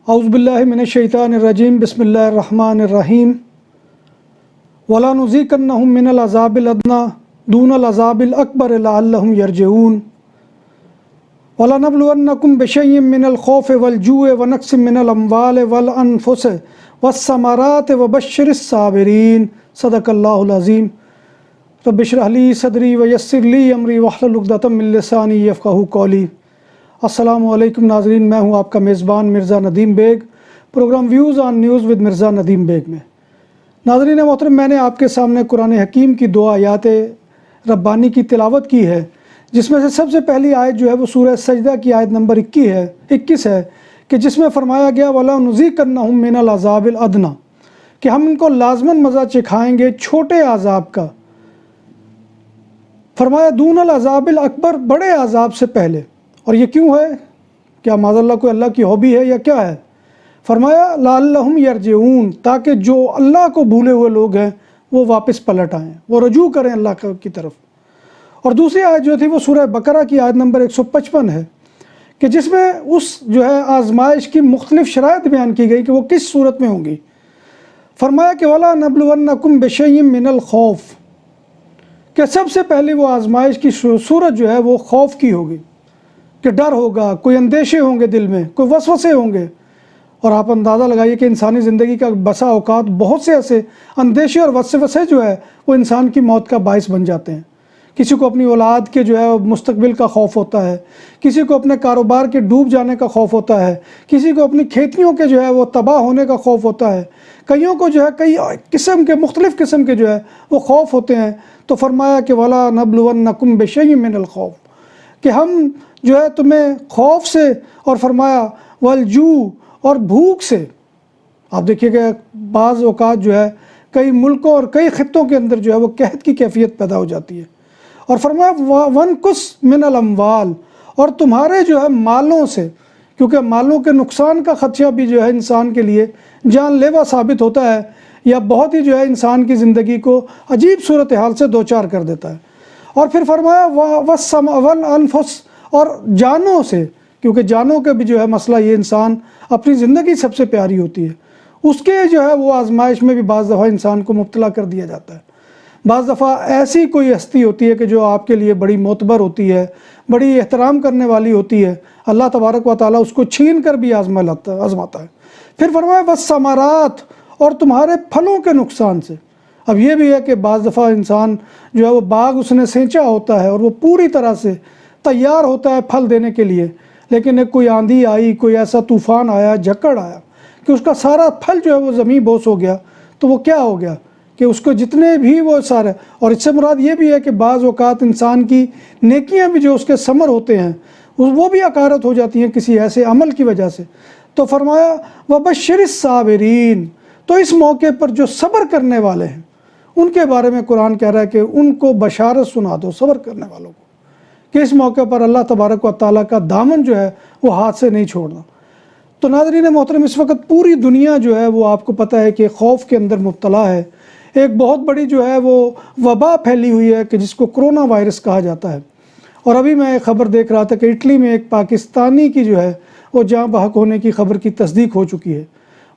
اعوذ باللہ من الشیطان الرجیم بسم اللہ الرحمن الرحیم وَلَنُذِيقَنَّهُم مِّنَ الْعَذَابِ الْأَدْنَىٰ دُونَ الْعَذَابِ الْأَكْبَرِ لَعَلَّهُمْ يَرْجِعُونَ وَلَنَبْلُوَنَّكُم بِشَيْءٍ مِّنَ الْخَوْفِ وَالْجُوعِ وَنَقْصٍ مِّنَ الْأَمْوَالِ وَالْأَنفُسِ وَالثَّمَرَاتِ وَبَشِّرِ الصَّابِرِينَ صدق اللہ العظیم۔ رب اشرح لی صدری ویسر لی امری واحلل عقدۃ من لسانی یفقہوا قولی۔ السلام علیکم ناظرین، میں ہوں آپ کا میزبان Mirza Nadeem Baig, programme views on news with Mirza Nadeem Baig میں۔ ناظرین محترم، میں نے آپ کے سامنے قرآن حکیم کی 2 آیات ربانی کی تلاوت کی ہے، جس میں سے سب سے پہلی آیت جو ہے وہ سورہ سجدہ کی آیت نمبر 21 ہے کہ جس میں فرمایا گیا وَلَنُذِيقَنَّهُم مِّنَ الْعَذَابِ الْأَدْنَىٰ کہ ہم ان کو لازماً مزہ چکھائیں گے چھوٹے عذاب کا، فرمایا دون العذاب الاکبر، بڑے عذاب سے پہلے۔ اور یہ کیوں ہے؟ کیا معاذ اللہ کوئی اللہ کی ہابی ہے یا کیا ہے؟ فرمایا لعلہم یرجعون، تاکہ جو اللہ کو بھولے ہوئے لوگ ہیں وہ واپس پلٹ آئیں، وہ رجوع کریں اللہ کی طرف۔ اور دوسری آیت جو تھی وہ سورہ بقرہ کی آیت نمبر 155 ہے کہ جس میں اس جو ہے آزمائش کی مختلف شرائط بیان کی گئی کہ وہ کس صورت میں ہوں گی۔ فرمایا کہ وَلَنَبْلُوَنَّكُم بِشَيْءٍ مِّنَ الْخَوْفِ کہ سب سے پہلے وہ آزمائش کی صورت جو ہے وہ خوف کی ہوگی، کہ ڈر ہوگا، کوئی اندیشے ہوں گے دل میں، کوئی وسوسے ہوں گے۔ اور آپ اندازہ لگائیے کہ انسانی زندگی کا بسا اوقات بہت سے ایسے اندیشے اور وسوسے جو ہے وہ انسان کی موت کا باعث بن جاتے ہیں۔ کسی کو اپنی اولاد کے جو ہے مستقبل کا خوف ہوتا ہے، کسی کو اپنے کاروبار کے ڈوب جانے کا خوف ہوتا ہے، کسی کو اپنی کھیتیوں کے جو ہے وہ تباہ ہونے کا خوف ہوتا ہے، کئیوں کو جو ہے کئی قسم کے مختلف قسم کے جو ہے وہ خوف ہوتے ہیں۔ تو فرمایا کہ وَلَنَبْلُوَنَّكُم بِشَيْءٍ مِّنَ الْخَوْفِ کہ ہم جو ہے تمہیں خوف سے، اور فرمایا والجوع اور بھوک سے۔ آپ دیکھیے کہ بعض اوقات جو ہے کئی ملکوں اور کئی خطوں کے اندر جو ہے وہ قحط کی کیفیت پیدا ہو جاتی ہے۔ اور فرمایا وَانْقُصْ مِنَ الْأَمْوَالِ اور تمہارے جو ہے مالوں سے، کیونکہ مالوں کے نقصان کا خدشہ بھی جو ہے انسان کے لیے جان لیوا ثابت ہوتا ہے، یا بہت ہی جو ہے انسان کی زندگی کو عجیب صورتحال سے دوچار کر دیتا ہے۔ اور پھر فرمایا وَالْأَنفُسِ اور جانوں سے، کیونکہ جانوں کا بھی جو ہے مسئلہ یہ انسان اپنی زندگی سب سے پیاری ہوتی ہے، اس کے جو ہے وہ آزمائش میں بھی بعض دفعہ انسان کو مبتلا کر دیا جاتا ہے۔ بعض دفعہ ایسی کوئی ہستی ہوتی ہے کہ جو آپ کے لیے بڑی معتبر ہوتی ہے، بڑی احترام کرنے والی ہوتی ہے، اللہ تبارک و تعالیٰ اس کو چھین کر بھی آزماتا ہے۔ پھر فرمایا وَالثَّمَرَاتِ اور تمہارے پھلوں کے نقصان سے۔ اب یہ بھی ہے کہ بعض دفعہ انسان جو ہے وہ باغ اس نے سینچا ہوتا ہے اور وہ پوری طرح سے تیار ہوتا ہے پھل دینے کے لیے، لیکن ایک کوئی آندھی آئی، کوئی ایسا طوفان آیا، جھکڑ آیا کہ اس کا سارا پھل جو ہے وہ زمین بوس ہو گیا، تو وہ کیا ہو گیا کہ اس کو جتنے بھی وہ سارے، اور اس سے مراد یہ بھی ہے کہ بعض اوقات انسان کی نیکیاں بھی جو اس کے ثمر ہوتے ہیں وہ بھی عکارت ہو جاتی ہیں کسی ایسے عمل کی وجہ سے۔ تو فرمایا وَبَشِّرِ الصَّابِرِينَ تو اس موقع پر جو صبر کرنے والے ہیں ان کے بارے میں قرآن کہہ رہا ہے کہ ان کو بشارت سنا دو صبر کرنے والوں کو، کہ اس موقع پر اللہ تبارک و تعالیٰ کا دامن جو ہے وہ ہاتھ سے نہیں چھوڑنا۔ تو ناظرین محترم، اس وقت پوری دنیا جو ہے وہ آپ کو پتہ ہے کہ خوف کے اندر مبتلا ہے۔ ایک بہت بڑی جو ہے وہ وبا پھیلی ہوئی ہے کہ جس کو کرونا وائرس کہا جاتا ہے۔ اور ابھی میں ایک خبر دیکھ رہا تھا کہ اٹلی میں ایک پاکستانی کی جو ہے وہ جاں بحق ہونے کی خبر کی تصدیق ہو چکی ہے۔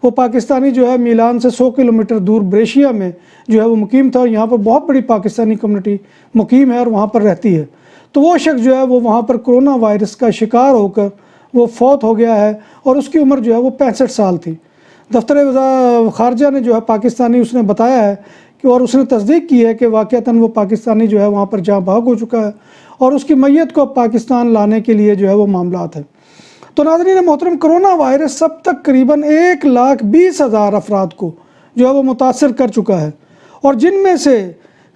وہ پاکستانی جو ہے میلان سے 100 کلومیٹر دور بریشیا میں جو ہے وہ مقیم تھا، اور یہاں پر بہت بڑی پاکستانی کمیونٹی مقیم ہے اور وہاں پر رہتی ہے۔ تو وہ شخص جو ہے وہ وہاں پر کرونا وائرس کا شکار ہو کر وہ فوت ہو گیا ہے، اور اس کی عمر جو ہے وہ 65 سال تھی۔ دفتر خارجہ نے جو ہے پاکستانی اس نے بتایا ہے کہ، اور اس نے تصدیق کی ہے کہ واقعتاً وہ پاکستانی جو ہے وہاں پر جاں بحق ہو چکا ہے، اور اس کی میت کو پاکستان لانے کے لیے جو ہے وہ معاملات ہیں۔ تو ناظرین محترم، کرونا وائرس اب تک قریباً 1,20,000 افراد کو جو ہے وہ متاثر کر چکا ہے، اور جن میں سے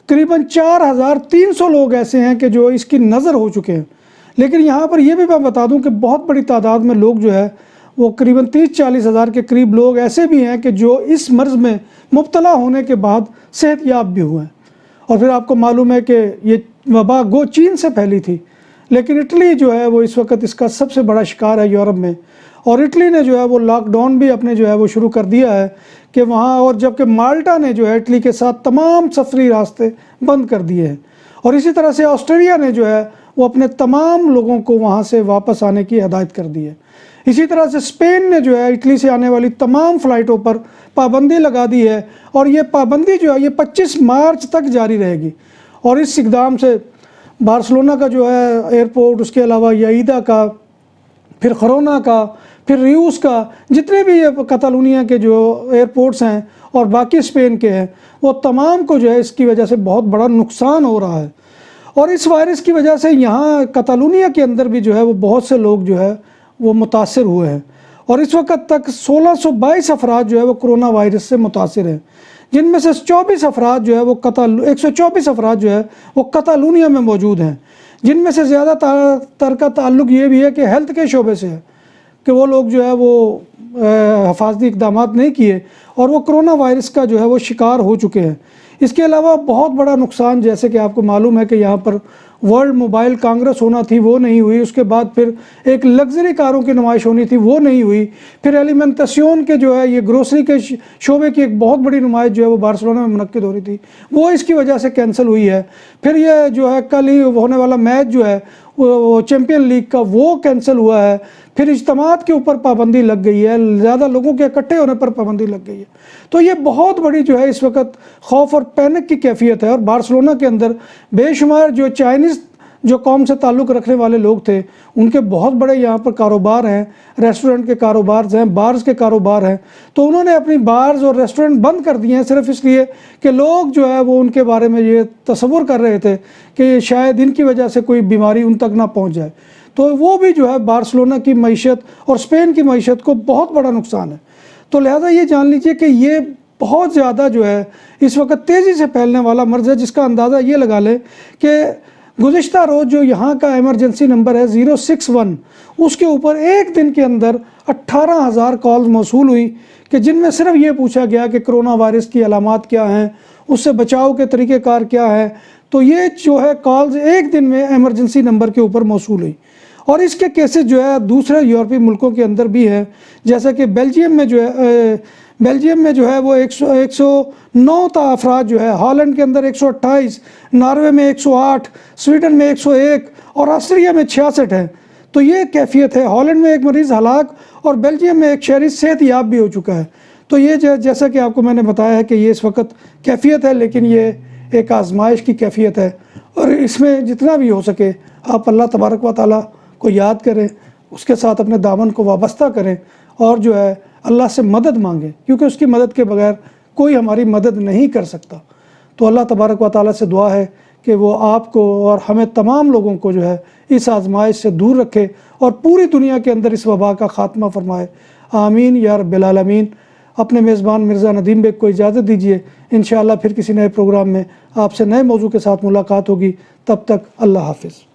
قریباً 4,300 لوگ ایسے ہیں کہ جو اس کی نظر ہو چکے ہیں۔ لیکن یہاں پر یہ بھی میں بتا دوں کہ بہت بڑی تعداد میں لوگ جو ہے وہ قریباً 30-40 ہزار کے قریب لوگ ایسے بھی ہیں کہ جو اس مرض میں مبتلا ہونے کے بعد صحت یاب بھی ہوئے ہیں۔ اور پھر آپ کو معلوم ہے کہ یہ وبا گو چین سے پھیلی تھی، لیکن اٹلی جو ہے وہ اس وقت اس کا سب سے بڑا شکار ہے یورپ میں، اور اٹلی نے جو ہے وہ لاک ڈاؤن بھی اپنے جو ہے وہ شروع کر دیا ہے کہ وہاں، اور جبکہ مالٹا نے جو ہے اٹلی کے ساتھ تمام سفری راستے بند کر دیے ہیں، اور اسی طرح سے آسٹریلیا نے جو ہے وہ اپنے تمام لوگوں کو وہاں سے واپس آنے کی ہدایت کر دی ہے۔ اسی طرح سے اسپین نے جو ہے اٹلی سے آنے والی تمام فلائٹوں پر پابندی لگا دی ہے، اور یہ پابندی جو ہے یہ 25 مارچ تک جاری رہے گی۔ اور اس اقدام سے بارسلونا کا جو ہے ایئرپورٹ، اس کے علاوہ یعیدا کا، پھر خرونا کا، پھر ریوس کا، جتنے بھی یہ کتالونیا کے جو ایئرپورٹس ہیں اور باقی اسپین کے ہیں، وہ تمام کو جو ہے اس کی وجہ سے بہت بڑا نقصان ہو رہا ہے۔ اور اس وائرس کی وجہ سے یہاں کتالونیا کے اندر بھی جو ہے وہ بہت سے لوگ جو ہے وہ متاثر ہوئے ہیں، اور اس وقت تک 1622 افراد جو ہے وہ کرونا وائرس سے متاثر ہیں، جن میں سے 124 افراد جو ہے وہ کتالونیا میں موجود ہیں، جن میں سے زیادہ تر کا تعلق یہ بھی ہے کہ ہیلتھ کے شعبے سے ہے، کہ وہ لوگ جو ہے وہ حفاظتی اقدامات نہیں کیے اور وہ کرونا وائرس کا جو ہے وہ شکار ہو چکے ہیں۔ اس کے علاوہ بہت بڑا نقصان، جیسے کہ آپ کو معلوم ہے کہ یہاں پر ورلڈ موبائل کانگریس ہونا تھی، وہ نہیں ہوئی۔ اس کے بعد پھر ایک لگژری کاروں کی نمائش ہونی تھی، وہ نہیں ہوئی۔ پھر ایلیمنٹیشن کے جو ہے یہ گروسری کے شعبے کی ایک بہت بڑی نمائش جو ہے وہ بارسلونا میں منعقد ہو رہی تھی، وہ اس کی وجہ سے کینسل ہوئی ہے۔ پھر یہ جو ہے کل ہی ہونے والا میچ جو ہے وہ چیمپئن لیگ کا، وہ کینسل ہوا ہے۔ پھر اجتماعات کے اوپر پابندی لگ گئی ہے، زیادہ لوگوں کے اکٹھے ہونے پر پابندی لگ گئی ہے۔ تو یہ بہت بڑی جو ہے اس وقت خوف اور پینک کی کیفیت ہے، اور بارسلونا کے اندر بے شمار جو چائنیز جو قوم سے تعلق رکھنے والے لوگ تھے، ان کے بہت بڑے یہاں پر کاروبار ہیں، ریسٹورنٹ کے کاروبار ہیں، بارز کے کاروبار ہیں، تو انہوں نے اپنی بارز اور ریسٹورنٹ بند کر دیے ہیں، صرف اس لیے کہ لوگ جو ہے وہ ان کے بارے میں یہ تصور کر رہے تھے کہ شاید ان کی وجہ سے کوئی بیماری ان تک نہ پہنچ جائے۔ تو وہ بھی جو ہے بارسلونا کی معیشت اور اسپین کی معیشت کو بہت بڑا نقصان ہے۔ تو لہٰذا یہ جان لیجئے کہ یہ بہت زیادہ جو ہے اس وقت تیزی سے پھیلنے والا مرض ہے، جس کا اندازہ یہ لگا لیں کہ گزشتہ روز جو یہاں کا ایمرجنسی نمبر ہے 061، اس کے اوپر ایک دن کے اندر 18,000 کالز موصول ہوئی، کہ جن میں صرف یہ پوچھا گیا کہ کرونا وائرس کی علامات کیا ہیں، اس سے بچاؤ کے طریقہ کار کیا ہے۔ تو یہ جو ہے کالز ایک دن میں ایمرجنسی نمبر کے اوپر موصول ہوئی، اور اس کے کیسز جو ہے دوسرے یورپی ملکوں کے اندر بھی ہیں، جیسا کہ بیلجیم میں جو ہے وہ 109 افراد جو ہے، ہالینڈ کے اندر 128، ناروے میں 108، سویڈن میں 101 اور آسٹریا میں 66 ہے۔ تو یہ کیفیت ہے۔ ہالینڈ میں ایک مریض ہلاک اور بیلجیم میں ایک شہری صحت یاب بھی ہو چکا ہے۔ تو یہ جیسا کہ آپ کو میں نے بتایا ہے کہ یہ اس وقت کیفیت ہے، لیکن یہ ایک آزمائش کی کیفیت ہے، اور اس میں جتنا بھی ہو سکے آپ اللہ تبارک و تعالیٰ کو یاد کریں، اس کے ساتھ اپنے دامن کو وابستہ کریں، اور جو ہے اللہ سے مدد مانگیں، کیونکہ اس کی مدد کے بغیر کوئی ہماری مدد نہیں کر سکتا۔ تو اللہ تبارک و تعالیٰ سے دعا ہے کہ وہ آپ کو اور ہمیں تمام لوگوں کو جو ہے اس آزمائش سے دور رکھے، اور پوری دنیا کے اندر اس وبا کا خاتمہ فرمائے۔ آمین یا رب العالمین۔ اپنے میزبان مرزا ندیم بیگ کو اجازت دیجیے، انشاءاللہ پھر کسی نئے پروگرام میں آپ سے نئے موضوع کے ساتھ ملاقات ہوگی۔ تب تک اللہ حافظ۔